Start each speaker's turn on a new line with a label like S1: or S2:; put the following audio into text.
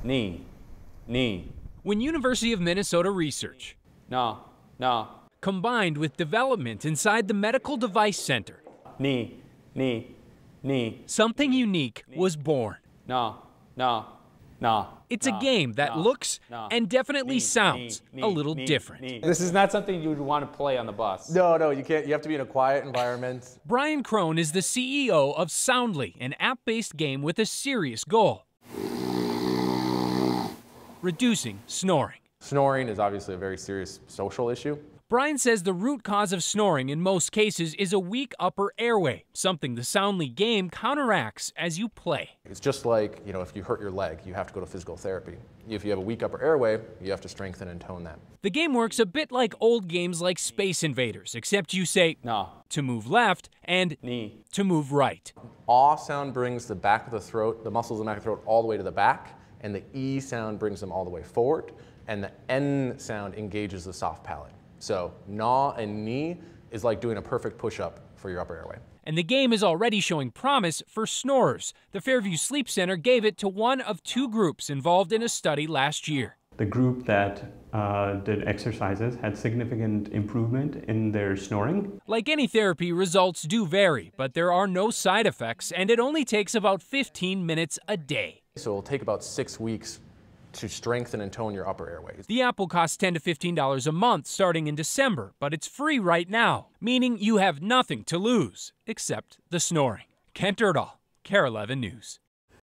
S1: knee, knee.
S2: When University of Minnesota research
S1: No, no.
S2: combined with development inside the Medical Device Center,
S1: Knee, knee, knee.
S2: something unique was born.
S1: No, no, no.
S2: It's a game that looks and definitely sounds a little different.
S1: This is not something you would want to play on the bus.
S3: No, you can't. You have to be in a quiet environment.
S2: Brian Crone is the CEO of Soundly, an app-based game with a serious goal: reducing snoring.
S3: Snoring is obviously a very serious social issue.
S2: Brian says the root cause of snoring in most cases is a weak upper airway, something the Soundly game counteracts as you play.
S3: It's just like, if you hurt your leg, you have to go to physical therapy. If you have a weak upper airway, you have to strengthen and tone that.
S2: The game works a bit like old games like Space Invaders, except you say
S1: No.
S2: to move left and
S1: Knee.
S2: to move right.
S3: Aw sound brings the back of the throat, the muscles in the back of the throat, all the way to the back, and the E sound brings them all the way forward, and the N sound engages the soft palate. So gnaw and knee is like doing a perfect push-up for your upper airway.
S2: And the game is already showing promise for snorers. The Fairview Sleep Center gave it to one of two groups involved in a study last year.
S4: The group that did exercises had significant improvement in their snoring.
S2: Like any therapy, results do vary, but there are no side effects, and it only takes about 15 minutes a day.
S3: So it'll take about 6 weeks to strengthen and tone your upper airways.
S2: The app will cost $10 to $15 a month starting in December, but it's free right now, meaning you have nothing to lose except the snoring. Kent Erdahl, KARE 11 News.